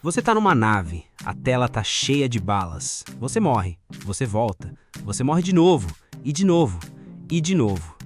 Você tá numa nave, a tela tá cheia de balas. Você morre, você volta, você morre de novo, e de novo, e de novo.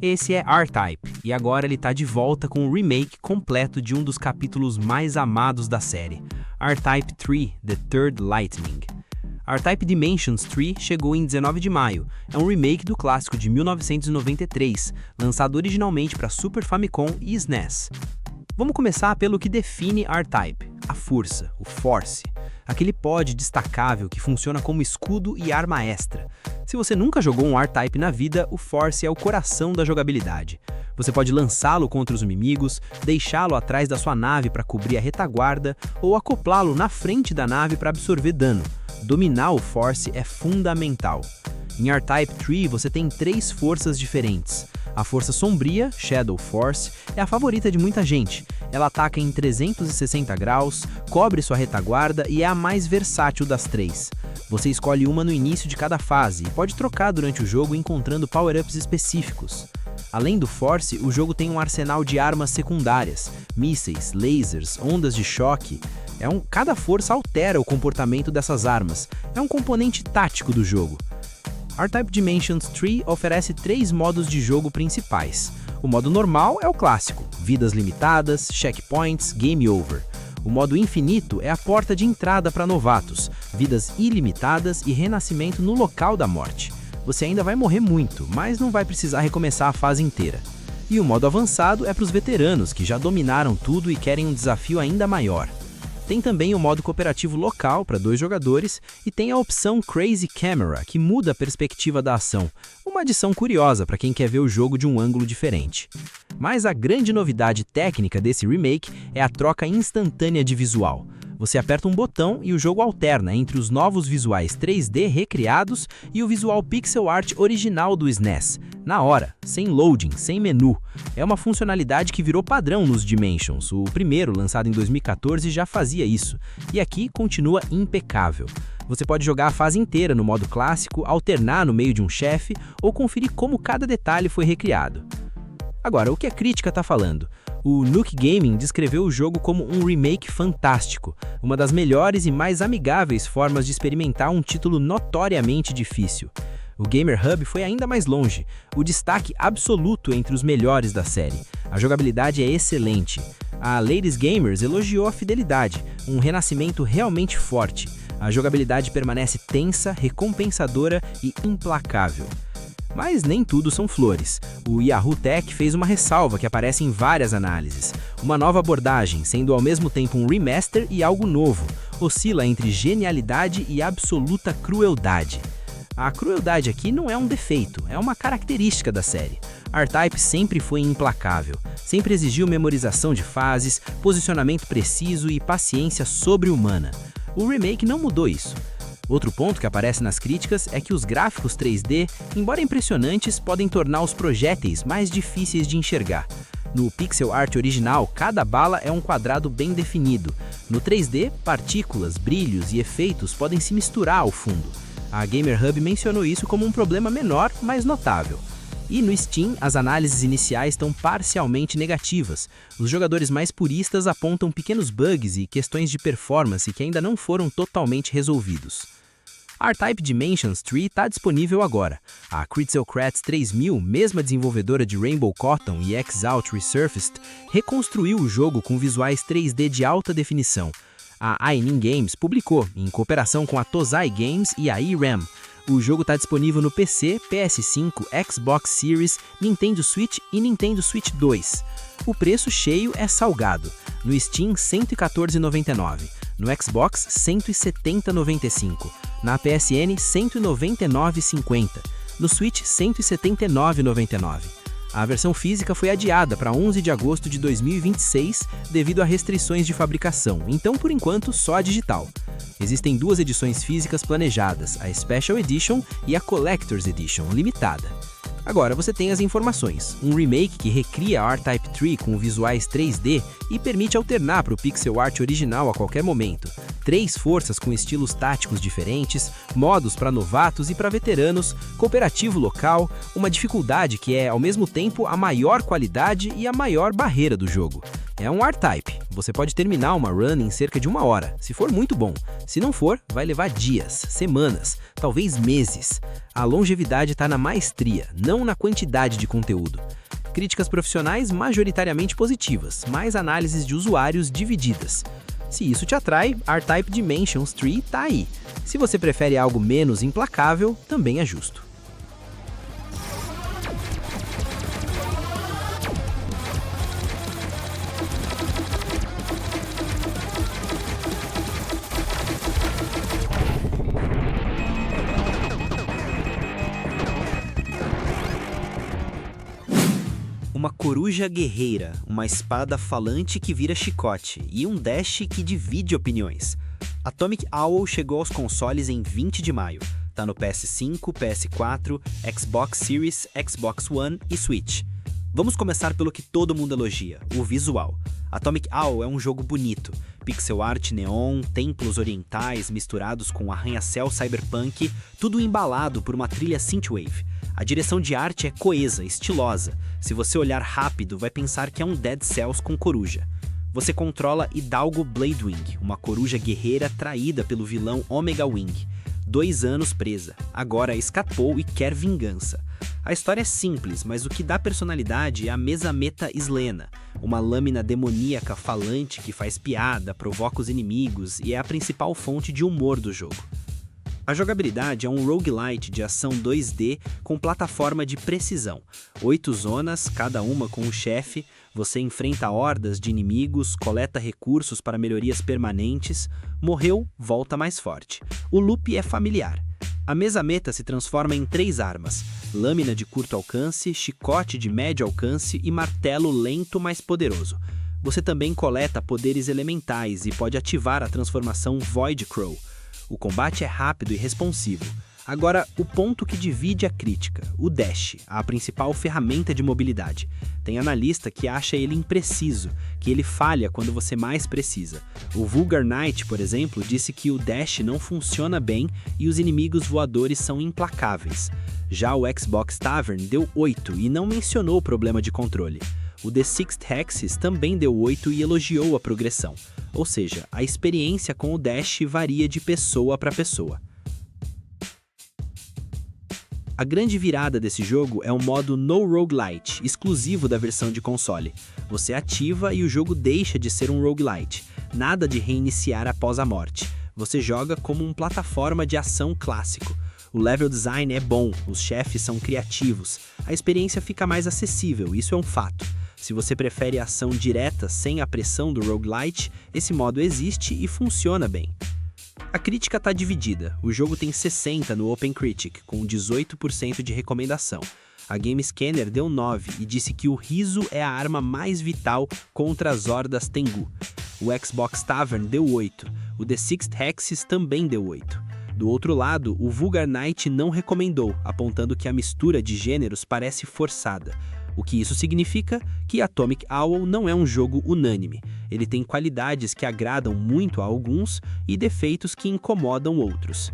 Esse é R-Type, e agora ele tá de volta com um remake completo de um dos capítulos mais amados da série, R-Type 3: The Third Lightning. R-Type Dimensions 3 chegou em 19 de maio, é um remake do clássico de 1993, lançado originalmente para Super Famicom e SNES. Vamos começar pelo que define R-Type, a força, o Force, aquele pod destacável que funciona como escudo e arma extra. Se você nunca jogou um R-Type na vida, o Force é o coração da jogabilidade. Você pode lançá-lo contra os inimigos, deixá-lo atrás da sua nave para cobrir a retaguarda ou acoplá-lo na frente da nave para absorver dano. Dominar o Force é fundamental. Em R-Type 3 você tem 3 forças diferentes. A força sombria, Shadow Force, é a favorita de muita gente. Ela ataca em 360 graus, cobre sua retaguarda e é a mais versátil das 3. Você escolhe uma no início de cada fase e pode trocar durante o jogo encontrando power-ups específicos. Além do Force, o jogo tem um arsenal de armas secundárias, mísseis, lasers, ondas de choque. Cada força altera o comportamento dessas armas. É um componente tático do jogo. R-Type Dimensions 3 oferece 3 modos de jogo principais. O modo normal é o clássico, vidas limitadas, checkpoints, game over. O modo infinito é a porta de entrada para novatos, vidas ilimitadas e renascimento no local da morte. Você ainda vai morrer muito, mas não vai precisar recomeçar a fase inteira. E o modo avançado é para os veteranos que já dominaram tudo e querem um desafio ainda maior. Tem também o modo cooperativo local para 2 jogadores e tem a opção Crazy Camera, que muda a perspectiva da ação, uma adição curiosa para quem quer ver o jogo de um ângulo diferente. Mas a grande novidade técnica desse remake é a troca instantânea de visual. Você aperta um botão e o jogo alterna entre os novos visuais 3D recriados e o visual pixel art original do SNES, na hora, sem loading, sem menu. É uma funcionalidade que virou padrão nos Dimensions. O primeiro, lançado em 2014, já fazia isso, e aqui continua impecável. Você pode jogar a fase inteira no modo clássico, alternar no meio de um chefe ou conferir como cada detalhe foi recriado. Agora, o que a crítica está falando? O Nuke Gaming descreveu o jogo como um remake fantástico, uma das melhores e mais amigáveis formas de experimentar um título notoriamente difícil. O Gamer Hub foi ainda mais longe, o destaque absoluto entre os melhores da série. A jogabilidade é excelente. A Ladies Gamers elogiou a fidelidade, um renascimento realmente forte. A jogabilidade permanece tensa, recompensadora e implacável. Mas nem tudo são flores. O Yahoo Tech fez uma ressalva que aparece em várias análises. Uma nova abordagem, sendo ao mesmo tempo um remaster e algo novo, oscila entre genialidade e absoluta crueldade. A crueldade aqui não é um defeito, é uma característica da série. R-Type sempre foi implacável, sempre exigiu memorização de fases, posicionamento preciso e paciência sobre-humana. O remake não mudou isso. Outro ponto que aparece nas críticas é que os gráficos 3D, embora impressionantes, podem tornar os projéteis mais difíceis de enxergar. No pixel art original, cada bala é um quadrado bem definido. No 3D, partículas, brilhos e efeitos podem se misturar ao fundo. A Gamer Hub mencionou isso como um problema menor, mas notável. E no Steam, as análises iniciais estão parcialmente negativas. Os jogadores mais puristas apontam pequenos bugs e questões de performance que ainda não foram totalmente resolvidos. R-Type Dimensions 3 está disponível agora. A Cryptocrats 3000, mesma desenvolvedora de Rainbow Cotton e X-Out Resurfaced, reconstruiu o jogo com visuais 3D de alta definição. A Ainin Games publicou, em cooperação com a Tozai Games e a ERAM. O jogo está disponível no PC, PS5, Xbox Series, Nintendo Switch e Nintendo Switch 2. O preço cheio é salgado. No Steam, R$ 114,99. No Xbox, R$ 170,95. Na PSN, R$ 199,50. No Switch, R$ 179,99. A versão física foi adiada para 11 de agosto de 2026 devido a restrições de fabricação, então por enquanto só a digital. Existem 2 edições físicas planejadas, a Special Edition e a Collector's Edition limitada. Agora você tem as informações, um remake que recria R-Type 3 com visuais 3D e permite alternar para o pixel art original a qualquer momento, 3 forças com estilos táticos diferentes, modos para novatos e para veteranos, cooperativo local, uma dificuldade que é ao mesmo tempo a maior qualidade e a maior barreira do jogo. É um R-Type, Você pode terminar uma run em cerca de 1 hora, se for muito bom. Se não for, vai levar dias, semanas, talvez meses. A longevidade está na maestria, não na quantidade de conteúdo. Críticas profissionais majoritariamente positivas, mais análises de usuários divididas. Se isso te atrai, R-Type Dimensions 3 tá aí. Se você prefere algo menos implacável, também é justo. Uma coruja guerreira, uma espada falante que vira chicote e um dash que divide opiniões. Atomic Owl chegou aos consoles em 20 de maio. Tá no PS5, PS4, Xbox Series, Xbox One e Switch. Vamos começar pelo que todo mundo elogia, o visual. Atomic Owl é um jogo bonito, pixel art neon, templos orientais misturados com arranha-céu cyberpunk, tudo embalado por uma trilha synthwave. A direção de arte é coesa, estilosa. Se você olhar rápido, vai pensar que é um Dead Cells com coruja. Você controla Hidalgo Bladewing, uma coruja guerreira traída pelo vilão Omega Wing. 2 anos presa, agora escapou e quer vingança. A história é simples, mas o que dá personalidade é a Mesameta Slena, uma lâmina demoníaca falante que faz piada, provoca os inimigos e é a principal fonte de humor do jogo. A jogabilidade é um roguelite de ação 2D com plataforma de precisão. 8 zonas, cada uma com um chefe, você enfrenta hordas de inimigos, coleta recursos para melhorias permanentes, morreu, volta mais forte. O loop é familiar. A Mesameta se transforma em 3 armas, lâmina de curto alcance, chicote de médio alcance e martelo lento mais poderoso. Você também coleta poderes elementais e pode ativar a transformação Void Crow. O combate é rápido e responsivo. Agora, o ponto que divide a crítica, o dash, a principal ferramenta de mobilidade. Tem analista que acha ele impreciso, que ele falha quando você mais precisa. O Vulgar Knight, por exemplo, disse que o dash não funciona bem e os inimigos voadores são implacáveis. Já o Xbox Tavern deu 8 e não mencionou o problema de controle. O The Sixth Hexes também deu 8 e elogiou a progressão. Ou seja, a experiência com o dash varia de pessoa para pessoa. A grande virada desse jogo é o modo No Roguelite, exclusivo da versão de console. Você ativa e o jogo deixa de ser um roguelite. Nada de reiniciar após a morte. Você joga como um plataforma de ação clássico. O level design é bom, os chefes são criativos. A experiência fica mais acessível, isso é um fato. Se você prefere ação direta sem a pressão do roguelite, esse modo existe e funciona bem. A crítica está dividida, o jogo tem 60 no OpenCritic, com 18% de recomendação. A GameScanner deu 9 e disse que o riso é a arma mais vital contra as hordas Tengu. O Xbox Tavern deu 8, o The Sixth Hexes também deu 8. Do outro lado, o Vulgar Knight não recomendou, apontando que a mistura de gêneros parece forçada. O que isso significa? Que Atomic Owl não é um jogo unânime. Ele tem qualidades que agradam muito a alguns e defeitos que incomodam outros.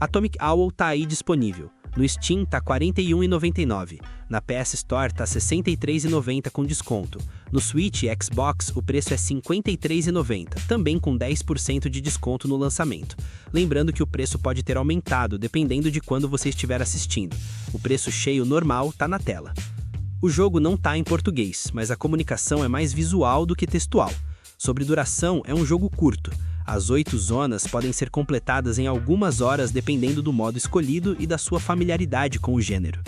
Atomic Owl tá aí disponível. No Steam tá R$ 41,99. Na PS Store tá R$ 63,90 com desconto. No Switch e Xbox o preço é R$ 53,90, também com 10% de desconto no lançamento. Lembrando que o preço pode ter aumentado dependendo de quando você estiver assistindo. O preço cheio normal tá na tela. O jogo não tá em português, mas a comunicação é mais visual do que textual. Sobre duração, é um jogo curto. As 8 zonas podem ser completadas em algumas horas dependendo do modo escolhido e da sua familiaridade com o gênero.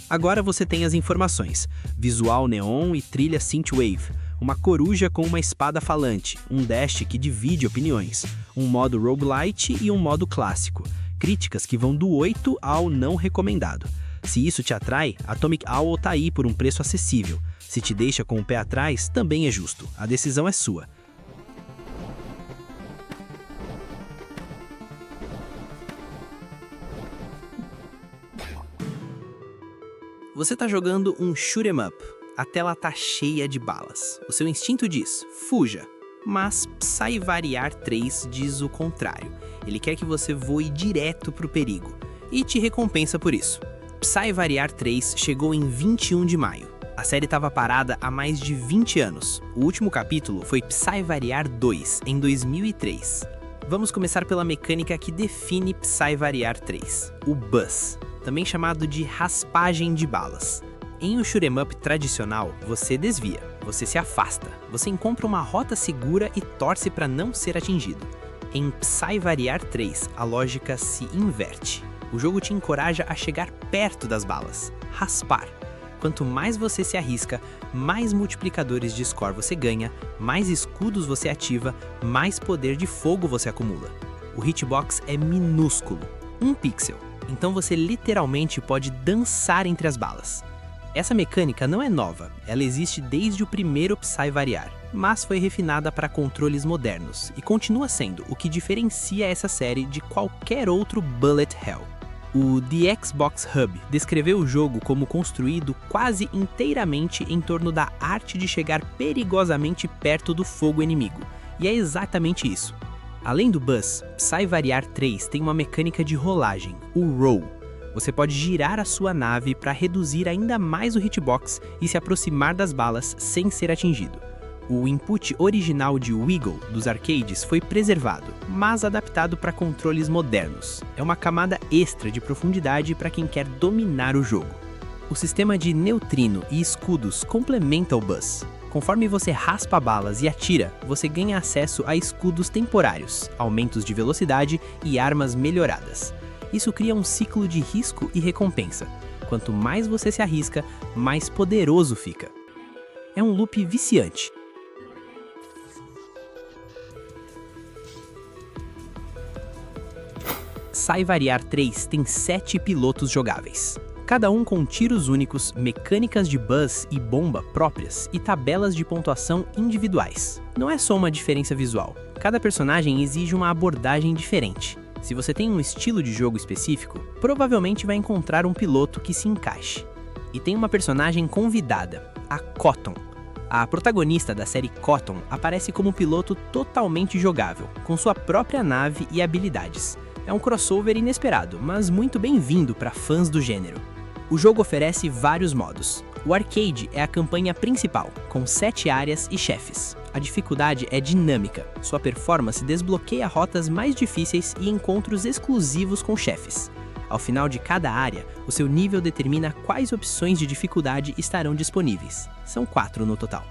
Agora você tem as informações: visual neon e trilha synthwave, uma coruja com uma espada falante, um dash que divide opiniões, um modo roguelite e um modo clássico, críticas que vão do 8 ao não recomendado. Se isso te atrai, Atomic Owl tá aí por um preço acessível. Se te deixa com o pé atrás, também é justo. A decisão é sua. Você tá jogando um shoot 'em up. A tela tá cheia de balas. O seu instinto diz, fuja. Mas Psy-Variar 3 diz o contrário. Ele quer que você voe direto pro perigo. E te recompensa por isso. Psy-Variar 3 chegou em 21 de maio. A série estava parada há mais de 20 anos. O último capítulo foi Psy-Variar 2, em 2003. Vamos começar pela mecânica que define Psy-Variar 3, o Buzz, também chamado de raspagem de balas. Em um shoot'em up tradicional, você desvia, você se afasta, você encontra uma rota segura e torce para não ser atingido. Em Psy-Variar 3, a lógica se inverte. O jogo te encoraja a chegar perto das balas, raspar. Quanto mais você se arrisca, mais multiplicadores de score você ganha, mais escudos você ativa, mais poder de fogo você acumula. O hitbox é minúsculo, 1 pixel, então você literalmente pode dançar entre as balas. Essa mecânica não é nova, ela existe desde o primeiro Psy-Variar, mas foi refinada para controles modernos e continua sendo o que diferencia essa série de qualquer outro bullet hell. O The Xbox Hub descreveu o jogo como construído quase inteiramente em torno da arte de chegar perigosamente perto do fogo inimigo, e é exatamente isso. Além do Buzz, Psy-Variar 3 tem uma mecânica de rolagem, o Roll. Você pode girar a sua nave para reduzir ainda mais o hitbox e se aproximar das balas sem ser atingido. O input original de Wiggle dos arcades foi preservado, mas adaptado para controles modernos. É uma camada extra de profundidade para quem quer dominar o jogo. O sistema de neutrino e escudos complementa o Buzz. Conforme você raspa balas e atira, você ganha acesso a escudos temporários, aumentos de velocidade e armas melhoradas. Isso cria um ciclo de risco e recompensa. Quanto mais você se arrisca, mais poderoso fica. É um loop viciante. Psy-Variar 3 tem 7 pilotos jogáveis, cada um com tiros únicos, mecânicas de buzz e bomba próprias e tabelas de pontuação individuais. Não é só uma diferença visual, cada personagem exige uma abordagem diferente. Se você tem um estilo de jogo específico, provavelmente vai encontrar um piloto que se encaixe. E tem uma personagem convidada, a Cotton. A protagonista da série Cotton aparece como piloto totalmente jogável, com sua própria nave e habilidades. É um crossover inesperado, mas muito bem-vindo para fãs do gênero. O jogo oferece vários modos. O arcade é a campanha principal, com 7 áreas e chefes. A dificuldade é dinâmica, sua performance desbloqueia rotas mais difíceis e encontros exclusivos com chefes. Ao final de cada área, o seu nível determina quais opções de dificuldade estarão disponíveis. São 4 no total.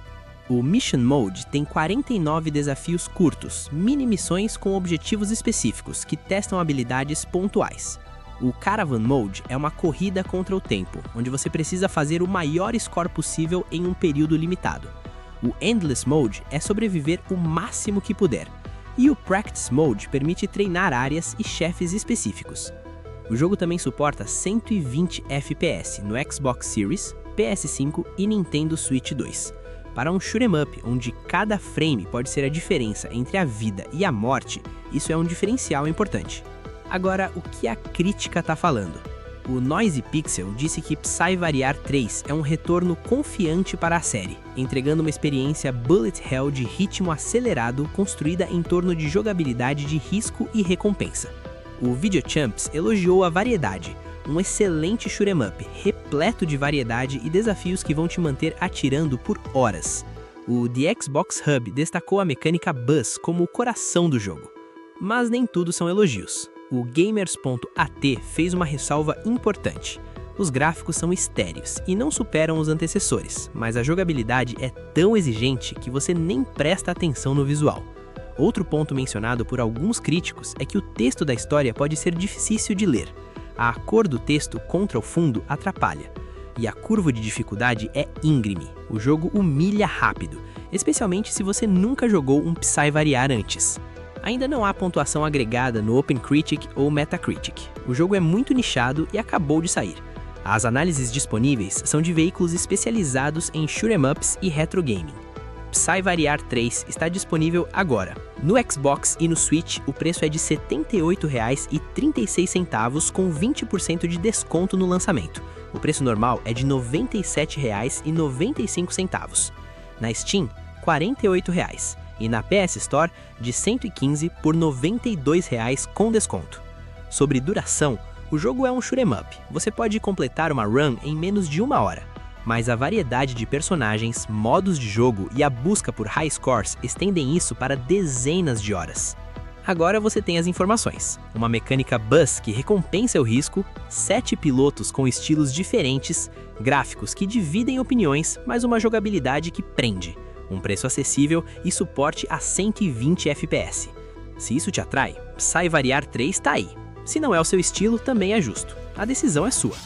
O Mission Mode tem 49 desafios curtos, mini-missões com objetivos específicos que testam habilidades pontuais. O Caravan Mode é uma corrida contra o tempo, onde você precisa fazer o maior score possível em um período limitado. O Endless Mode é sobreviver o máximo que puder. E o Practice Mode permite treinar áreas e chefes específicos. O jogo também suporta 120 FPS no Xbox Series, PS5 e Nintendo Switch 2. Para um shoot'em up onde cada frame pode ser a diferença entre a vida e a morte, isso é um diferencial importante. Agora, o que a crítica tá falando? O Noisy Pixel disse que Psy-Variar 3 é um retorno confiante para a série, entregando uma experiência bullet hell de ritmo acelerado construída em torno de jogabilidade de risco e recompensa. O VideoChamps elogiou a variedade, um excelente shoot'em up, repleto de variedade e desafios que vão te manter atirando por horas. O The Xbox Hub destacou a mecânica Buzz como o coração do jogo. Mas nem tudo são elogios. O Gamers.at fez uma ressalva importante. Os gráficos são estéreos e não superam os antecessores, mas a jogabilidade é tão exigente que você nem presta atenção no visual. Outro ponto mencionado por alguns críticos é que o texto da história pode ser difícil de ler. A cor do texto contra o fundo atrapalha. E a curva de dificuldade é íngreme. O jogo humilha rápido, especialmente se você nunca jogou um Psy-Variar antes. Ainda não há pontuação agregada no OpenCritic ou Metacritic. O jogo é muito nichado e acabou de sair. As análises disponíveis são de veículos especializados em shoot'em ups e retro gaming. Psy-Variar 3 está disponível agora. No Xbox e no Switch, o preço é de R$ 78,36 com 20% de desconto no lançamento. O preço normal é de R$ 97,95. Na Steam, R$ 48. E na PS Store, de R$ 115 por R$ 92 com desconto. Sobre duração, o jogo é um shoot'em up. Você pode completar uma run em menos de 1 hora. mas a variedade de personagens, modos de jogo e a busca por high scores estendem isso para dezenas de horas. Agora você tem as informações. Uma mecânica Buzz que recompensa o risco, 7 pilotos com estilos diferentes, gráficos que dividem opiniões, mas uma jogabilidade que prende, um preço acessível e suporte a 120 FPS. Se isso te atrai, Psy Variar 3 tá aí. Se não é o seu estilo, também é justo. A decisão é sua.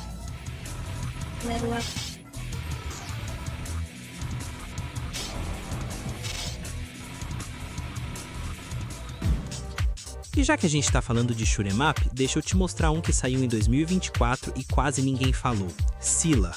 E já que a gente tá falando de shoot'em up, deixa eu te mostrar um que saiu em 2024 e quase ninguém falou. Scylla.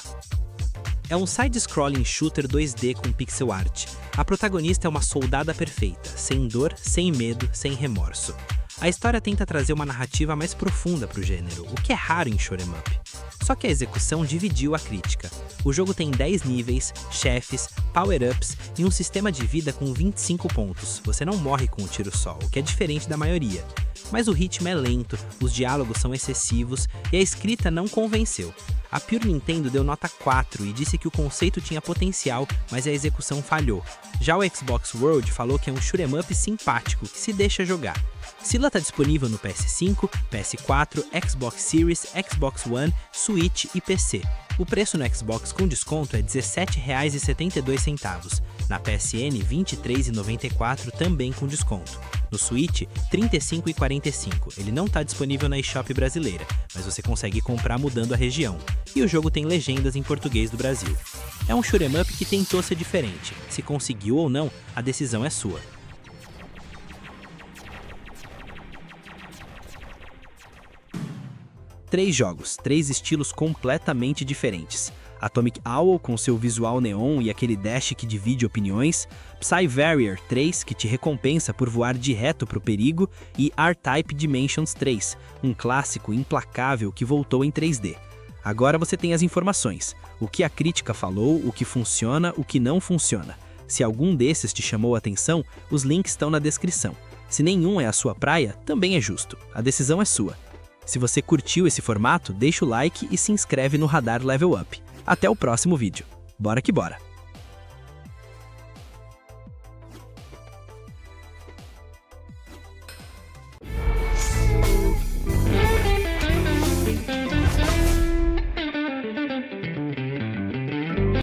É um side-scrolling shooter 2D com pixel art. A protagonista é uma soldada perfeita, sem dor, sem medo, sem remorso. A história tenta trazer uma narrativa mais profunda pro gênero, o que é raro em shoot'em up. Só que a execução dividiu a crítica. O jogo tem 10 níveis, chefes, power-ups e um sistema de vida com 25 pontos. Você não morre com um tiro só, o que é diferente da maioria. Mas o ritmo é lento, os diálogos são excessivos e a escrita não convenceu. A Pure Nintendo deu nota 4 e disse que o conceito tinha potencial, mas a execução falhou. Já o Xbox World falou que é um shoot'em up simpático que se deixa jogar. Scylla está disponível no PS5, PS4, Xbox Series, Xbox One, Switch e PC. O preço no Xbox com desconto é R$ 17,72, na PSN R$ 23,94 também com desconto. No Switch, R$ 35,45. Ele não está disponível na eShop brasileira, mas você consegue comprar mudando a região. E o jogo tem legendas em português do Brasil. É um shoot'em up que tentou ser diferente. Se conseguiu ou não, a decisão é sua. Três jogos, 3 estilos completamente diferentes. Atomic Owl com seu visual neon e aquele dash que divide opiniões, Psy Variar 3 que te recompensa por voar direto pro perigo e R-Type Dimensions 3, um clássico implacável que voltou em 3D. Agora você tem as informações, o que a crítica falou, o que funciona, o que não funciona. Se algum desses te chamou a atenção, os links estão na descrição. Se nenhum é a sua praia, também é justo, a decisão é sua. Se você curtiu esse formato, deixa o like e se inscreve no Radar Level Up. Até o próximo vídeo. Bora que bora!